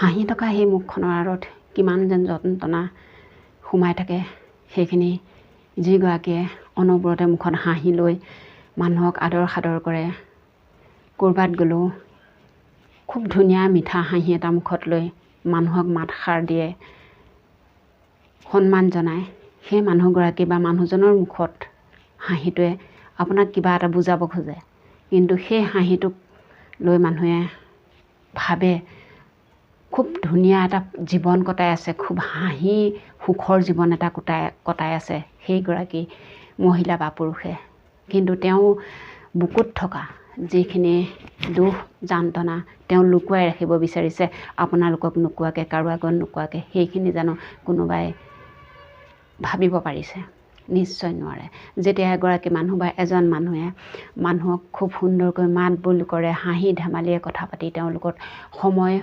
হাঁহি থকা সেই মুখখনৰ আঁৰত কিমান যেন যন্ত্ৰণা সোমাই থাকে। সেইখিনি যিগৰাকীয়ে অনবৰতে মুখত হাঁহি লৈ মানুহক আদৰ সাদৰ কৰে, ক'ৰবাত গ'লেও খুব ধুনীয়া মিঠা হাঁহি এটা মুখত লৈ মানুহক মাতষাৰ দিয়ে, সন্মান জনায়, সেই মানুহগৰাকী বা মানুহজনৰ মুখত হাঁহিটোৱে আপোনাক কিবা এটা বুজাব খোজে। কিন্তু সেই হাঁহিটোক লৈ মানুহে ভাবে খুব ধুনীয়া এটা জীৱন কটাই আছে, খুব হাঁহি সুখৰ জীৱন এটা কটাই আছে সেইগৰাকী মহিলা বা পুৰুষে। কিন্তু তেওঁ বুকুত থকা যিখিনি দুখ যান্ত্ৰণা তেওঁ লুকুৱাই ৰাখিব বিচাৰিছে, আপোনালোকক নোকোৱাকৈ, কাৰো আগত নোকোৱাকৈ, সেইখিনি জানো কোনোবাই ভাবিব পাৰিছে? নিশ্চয় নোৱাৰে। যেতিয়া এগৰাকী মানুহ বা এজন মানুহে মানুহক খুব সুন্দৰকৈ মাত বোল কৰে, হাঁহি ধেমালিয়ে কথা পাতি তেওঁলোকৰ সময়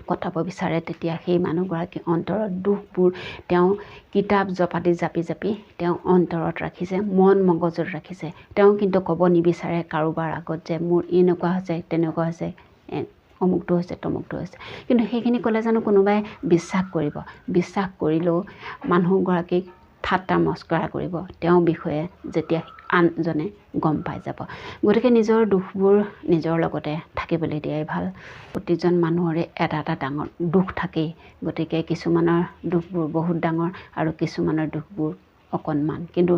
কটাব বিচাৰে, তেতিয়া সেই মানুহগৰাকীৰ অন্তৰত দুখবোৰ তেওঁ কিতাপ জপাতি জাপি জাপি তেওঁ অন্তৰত ৰাখিছে, মন মগজুত ৰাখিছে। তেওঁ কিন্তু ক'ব নিবিচাৰে কাৰোবাৰ আগত যে মোৰ এনেকুৱা হৈছে, তেনেকুৱা হৈছে, অমুকটো হৈছে, তমুকটো হৈছে। কিন্তু সেইখিনি ক'লে জানো কোনোবাই বিশ্বাস কৰিব? বিশ্বাস কৰিলেও মানুহগৰাকীক ঠাট্টা মস্কৰা কৰিব তেওঁৰ বিষয়ে যেতিয়া আনজনে গম পাই যাব। গতিকে নিজৰ দুখবোৰ নিজৰ লগতে থাকিবলৈ দিয়াই ভাল। প্ৰতিজন মানুহৰে এটা এটা ডাঙৰ দুখ থাকেই। গতিকে কিছুমানৰ দুখবোৰ বহুত ডাঙৰ আৰু কিছুমানৰ দুখবোৰ অকণমান। কিন্তু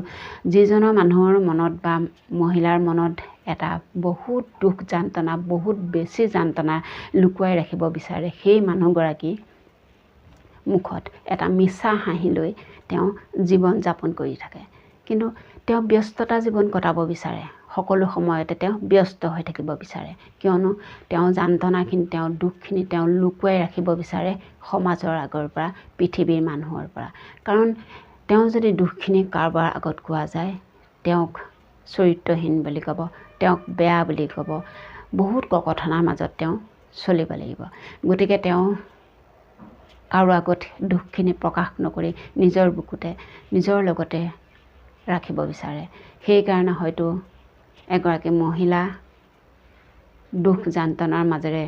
যিজনৰ মানুহৰ মনত বা মহিলাৰ মনত এটা বহুত দুখ যান্ত্ৰণা, বহুত বেছি যান্ত্ৰণা লুকুৱাই ৰাখিব বিচাৰে, সেই মানুহগৰাকী মুখত এটা মিছা হাঁহি লৈ তেওঁ জীৱন যাপন কৰি থাকে। কিন্তু তেওঁ ব্যস্ততা জীৱন কটাব বিচাৰে, সকলো সময়তে তেওঁ ব্যস্ত হৈ থাকিব বিচাৰে। কিয়নো তেওঁ যান্ত্ৰণাখিনি, তেওঁৰ দুখখিনি তেওঁ লুকুৱাই ৰাখিব বিচাৰে সমাজৰ আগৰ পৰা, পৃথিৱীৰ মানুহৰ পৰা। কাৰণ তেওঁ যদি দুখখিনি কাৰোবাৰ আগত কোৱা যায়, তেওঁক চৰিত্ৰহীন বুলি ক'ব, তেওঁক বেয়া বুলি ক'ব, বহুত ককথনাৰ মাজত তেওঁ চলিব লাগিব। গতিকে তেওঁ কাৰো আগত দুখখিনি প্ৰকাশ নকৰি নিজৰ বুকুতে নিজৰ লগতে ৰাখিব বিচাৰে। সেইকাৰণে হয়তো এগৰাকী মহিলা দুখ যান্ত্ৰণাৰ মাজেৰে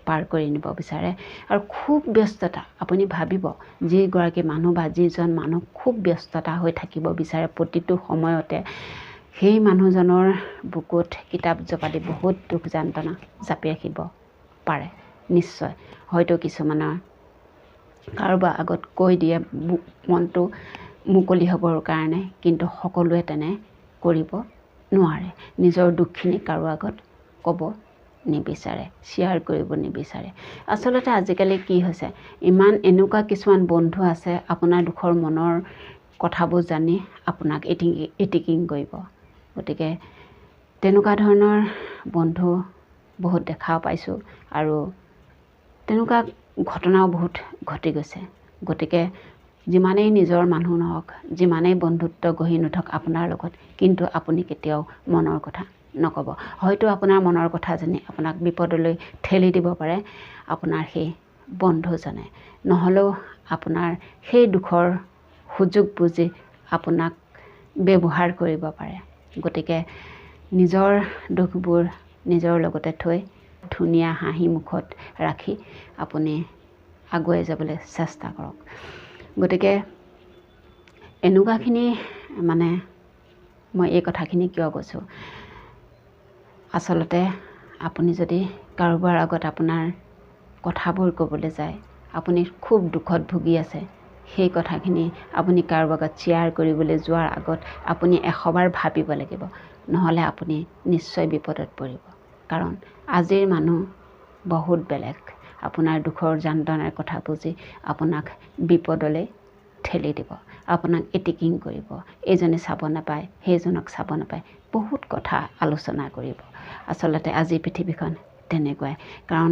পাৰ কৰি নিব বিচাৰে। আৰু খুব ব্যস্ততা, আপুনি ভাবিব যিগৰাকী মানুহ বা যিজন মানুহ খুব ব্যস্ততা হৈ থাকিব বিচাৰে প্ৰতিটো সময়তে, সেই মানুহজনৰ বুকুত কিতাপ জপাতি বহুত দুখ যান্ত্ৰণা জাপি ৰাখিব পাৰে নিশ্চয়। হয়তো কিছুমানৰ কাৰোবাৰ আগত কৈ দিয়ে মনটো মুকলি হ'বৰ কাৰণে, কিন্তু সকলোৱে তেনে কৰিব নোৱাৰে। নিজৰ দুখখিনি কাৰো আগত ক'ব নিবিচাৰে, শ্বেয়াৰ কৰিব নিবিচাৰে। আচলতে আজিকালি কি হৈছে, ইমান এনেকুৱা কিছুমান বন্ধু আছে আপোনাৰ দুখৰ মনৰ কথাবোৰ জানি আপোনাক ইটিকিং কৰিব। গতিকে তেনেকুৱা ধৰণৰ বন্ধু বহুত দেখা পাইছোঁ আৰু তেনেকুৱা ঘটনাও বহুত ঘটি গৈছে। গতিকে যিমানেই নিজৰ মানুহ নহওক, যিমানেই বন্ধুত্ব গঢ়ি নুঠক আপোনাৰ লগত, কিন্তু আপুনি কেতিয়াও মনৰ কথা নক'ব। হয়তো আপোনাৰ মনৰ কথা জানি আপোনাক বিপদলৈ ঠেলি দিব পাৰে আপোনাৰ সেই বন্ধুজনে, নহ'লেও আপোনাৰ সেই দুখৰ সুযোগ বুজি আপোনাক ব্যৱহাৰ কৰিব পাৰে। গতিকে নিজৰ দুখবোৰ নিজৰ লগতে থৈ ধুনীয়া হাঁহি মুখত ৰাখি আপুনি আগুৱাই যাবলৈ চেষ্টা কৰক। গতিকে এনেকুৱাখিনি মানে মই এই কথাখিনি কিয় কৈছোঁ, আচলতে আপুনি যদি কাৰোবাৰ আগত আপোনাৰ কথাবোৰ ক'বলৈ যায়, আপুনি খুব দুখত ভুগি আছে, সেই কথাখিনি আপুনি কাৰোবাৰ আগত শ্বেয়াৰ কৰিবলৈ যোৱাৰ আগত আপুনি 100 বাৰ ভাবিব লাগিব, নহ'লে আপুনি নিশ্চয় বিপদত পৰিব। কাৰণ আজিৰ মানুহ বহুত বেলেগ। আপোনাৰ দুখৰ যান্ত্ৰণাৰ কথা বুজি আপোনাক বিপদলৈ ঠেলি দিব, আপোনাক ইটিকিং কৰিব, এইজনে চাব নাপায়, সেইজনক চাব নাপায়, বহুত কথা আলোচনা কৰিব। আচলতে আজি পৃথিৱীখন তেনেকুৱাই। কাৰণ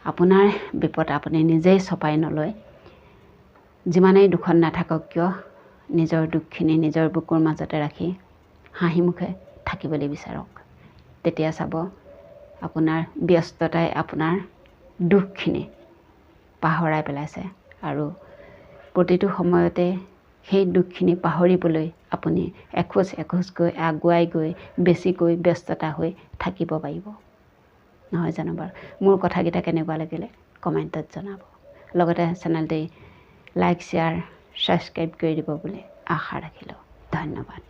আপোনাৰ বিপদ আপুনি নিজেই চপাই নলয়। যিমানেই দুখত নাথাকক কিয়, নিজৰ দুখখিনি নিজৰ বুকুৰ মাজতে ৰাখি হাঁহি মুখে থাকিবলৈ বিচাৰক। তেতিয়া চাব আপোনাৰ ব্যস্ততাই আপোনাৰ দুখখিনি পাহৰাই পেলাইছে আৰু প্ৰতিটো সময়তে সেই দুখখিনি পাহৰিবলৈ আপুনি এখোজ এখোজকৈ আগুৱাই গৈ বেছিকৈ ব্যস্ততা হৈ থাকিব পাৰিব। নহয় জানো বাৰু? মোৰ কথাকেইটা কেনেকুৱা লাগিলে কমেণ্টত জনাব। লগতে চেনেলটি লাইক শ্বেয়াৰ ছাবস্ক্ৰাইব কৰি দিব বুলি আশা ৰাখিলোঁ। ধন্যবাদ।